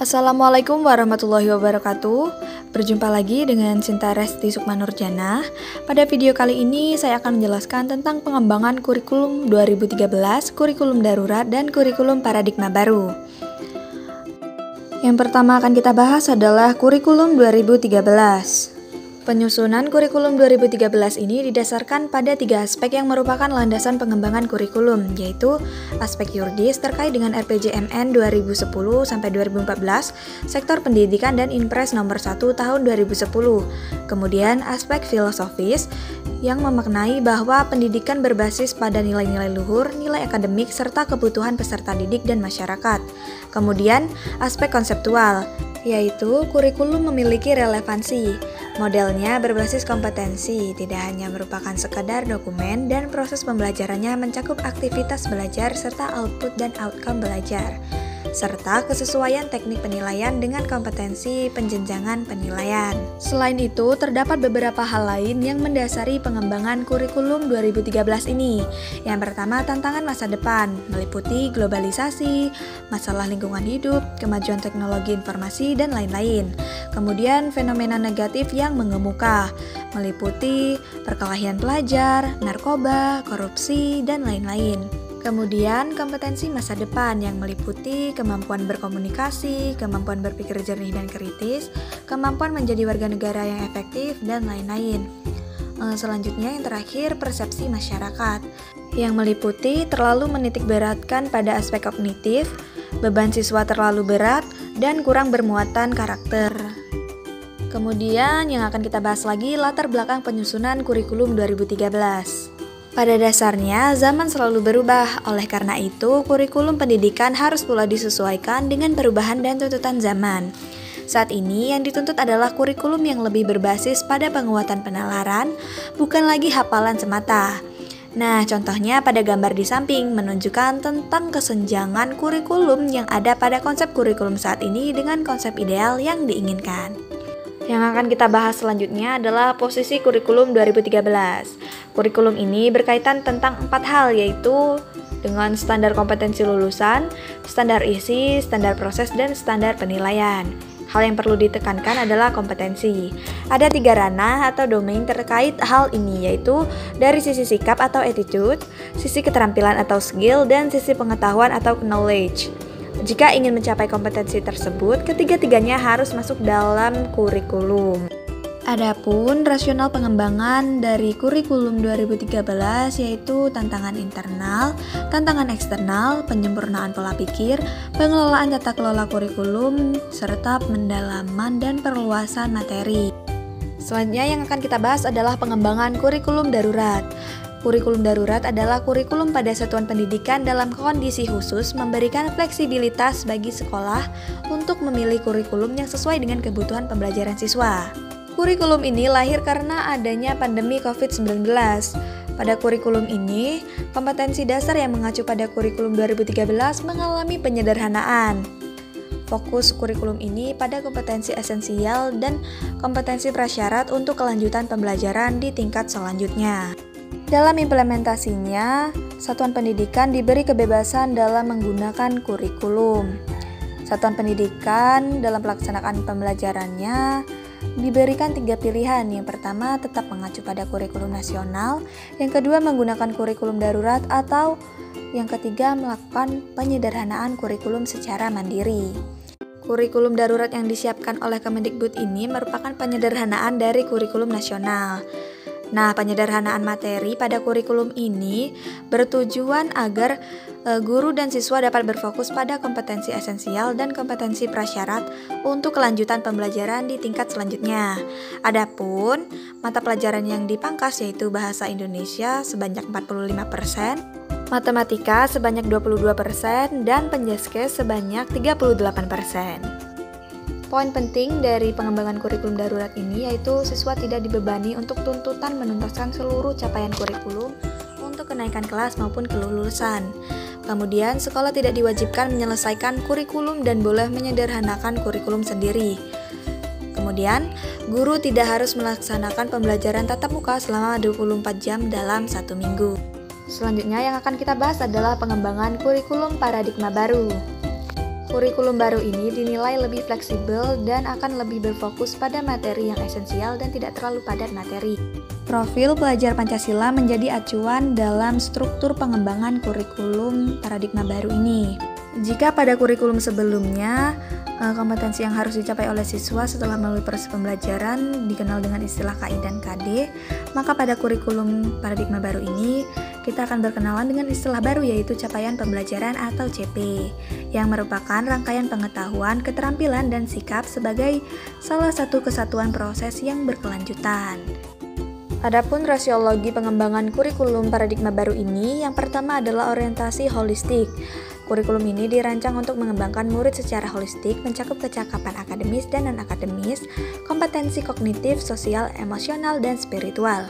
Assalamualaikum warahmatullahi wabarakatuh. Berjumpa lagi dengan Sinta Resti Sukma Nurjana. Pada video kali ini saya akan menjelaskan tentang pengembangan kurikulum 2013, kurikulum darurat, dan kurikulum paradigma baru. Yang pertama akan kita bahas adalah kurikulum 2013. Penyusunan kurikulum 2013 ini didasarkan pada 3 aspek yang merupakan landasan pengembangan kurikulum, yaitu aspek yuridis terkait dengan RPJMN 2010-2014, sektor pendidikan dan Inpres nomor 1 tahun 2010. Kemudian aspek filosofis yang memaknai bahwa pendidikan berbasis pada nilai-nilai luhur, nilai akademik, serta kebutuhan peserta didik dan masyarakat. Kemudian aspek konseptual, yaitu kurikulum memiliki relevansi. Modelnya berbasis kompetensi, tidak hanya merupakan sekadar dokumen, dan proses pembelajarannya mencakup aktivitas belajar serta output dan outcome belajar, serta kesesuaian teknik penilaian dengan kompetensi penjenjangan penilaian. Selain itu, terdapat beberapa hal lain yang mendasari pengembangan kurikulum 2013 ini. Yang pertama, tantangan masa depan, meliputi globalisasi, masalah lingkungan hidup, kemajuan teknologi informasi, dan lain-lain. Kemudian, fenomena negatif yang mengemuka, meliputi perkelahian pelajar, narkoba, korupsi, dan lain-lain. Kemudian, kompetensi masa depan yang meliputi kemampuan berkomunikasi, kemampuan berpikir jernih dan kritis, kemampuan menjadi warga negara yang efektif, dan lain-lain. Selanjutnya yang terakhir, persepsi masyarakat yang meliputi terlalu menitikberatkan pada aspek kognitif, beban siswa terlalu berat, dan kurang bermuatan karakter. Kemudian yang akan kita bahas lagi latar belakang penyusunan kurikulum 2013. Pada dasarnya, zaman selalu berubah. Oleh karena itu, kurikulum pendidikan harus pula disesuaikan dengan perubahan dan tuntutan zaman. Saat ini, yang dituntut adalah kurikulum yang lebih berbasis pada penguatan penalaran, bukan lagi hafalan semata. Nah, contohnya pada gambar di samping menunjukkan tentang kesenjangan kurikulum yang ada pada konsep kurikulum saat ini dengan konsep ideal yang diinginkan. Yang akan kita bahas selanjutnya adalah posisi kurikulum 2013. Kurikulum ini berkaitan tentang 4 hal, yaitu dengan standar kompetensi lulusan, standar isi, standar proses, dan standar penilaian. Hal yang perlu ditekankan adalah kompetensi. Ada 3 ranah atau domain terkait hal ini, yaitu dari sisi sikap atau attitude, sisi keterampilan atau skill, dan sisi pengetahuan atau knowledge. Jika ingin mencapai kompetensi tersebut, ketiga-tiganya harus masuk dalam kurikulum. Adapun rasional pengembangan dari kurikulum 2013 yaitu tantangan internal, tantangan eksternal, penyempurnaan pola pikir, pengelolaan tata kelola kurikulum, serta pendalaman dan perluasan materi. Selanjutnya yang akan kita bahas adalah pengembangan kurikulum darurat. Kurikulum darurat adalah kurikulum pada satuan pendidikan dalam kondisi khusus memberikan fleksibilitas bagi sekolah untuk memilih kurikulum yang sesuai dengan kebutuhan pembelajaran siswa. Kurikulum ini lahir karena adanya pandemi COVID-19. Pada kurikulum ini, kompetensi dasar yang mengacu pada kurikulum 2013 mengalami penyederhanaan. Fokus kurikulum ini pada kompetensi esensial dan kompetensi prasyarat untuk kelanjutan pembelajaran di tingkat selanjutnya. Dalam implementasinya, satuan pendidikan diberi kebebasan dalam menggunakan kurikulum. Satuan pendidikan dalam pelaksanaan pembelajarannya diberikan 3 pilihan. Yang pertama, tetap mengacu pada kurikulum nasional. Yang kedua, menggunakan kurikulum darurat. Atau yang ketiga, melakukan penyederhanaan kurikulum secara mandiri. Kurikulum darurat yang disiapkan oleh Kemendikbud ini merupakan penyederhanaan dari kurikulum nasional. Nah, penyederhanaan materi pada kurikulum ini bertujuan agar guru dan siswa dapat berfokus pada kompetensi esensial dan kompetensi prasyarat untuk kelanjutan pembelajaran di tingkat selanjutnya. Adapun mata pelajaran yang dipangkas yaitu Bahasa Indonesia sebanyak 45%, Matematika sebanyak 22%, dan Penjaskes sebanyak 38%. Poin penting dari pengembangan kurikulum darurat ini yaitu siswa tidak dibebani untuk tuntutan menuntaskan seluruh capaian kurikulum untuk kenaikan kelas maupun kelulusan. Kemudian, sekolah tidak diwajibkan menyelesaikan kurikulum dan boleh menyederhanakan kurikulum sendiri. Kemudian, guru tidak harus melaksanakan pembelajaran tatap muka selama 24 jam dalam 1 minggu. Selanjutnya yang akan kita bahas adalah pengembangan kurikulum paradigma baru. Kurikulum baru ini dinilai lebih fleksibel dan akan lebih berfokus pada materi yang esensial dan tidak terlalu padat materi. Profil pelajar Pancasila menjadi acuan dalam struktur pengembangan kurikulum paradigma baru ini. Jika pada kurikulum sebelumnya, kompetensi yang harus dicapai oleh siswa setelah melalui proses pembelajaran dikenal dengan istilah KI dan KD, maka pada kurikulum paradigma baru ini kita akan berkenalan dengan istilah baru yaitu capaian pembelajaran atau CP, yang merupakan rangkaian pengetahuan, keterampilan, dan sikap sebagai salah satu kesatuan proses yang berkelanjutan. Adapun rasiologi pengembangan kurikulum paradigma baru ini, yang pertama adalah orientasi holistik. Kurikulum ini dirancang untuk mengembangkan murid secara holistik, mencakup kecakapan akademis dan non-akademis, kompetensi kognitif, sosial, emosional, dan spiritual.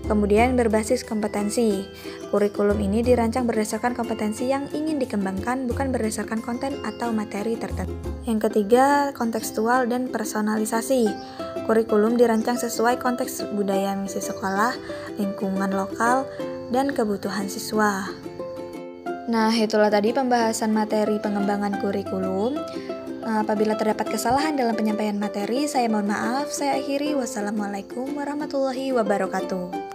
Kemudian berbasis kompetensi. Kurikulum ini dirancang berdasarkan kompetensi yang ingin dikembangkan, bukan berdasarkan konten atau materi tertentu. Yang ketiga, kontekstual dan personalisasi. Kurikulum dirancang sesuai konteks budaya misi sekolah, lingkungan lokal, dan kebutuhan siswa. Nah, itulah tadi pembahasan materi pengembangan kurikulum. Apabila terdapat kesalahan dalam penyampaian materi, saya mohon maaf. Saya akhiri. Wassalamualaikum warahmatullahi wabarakatuh.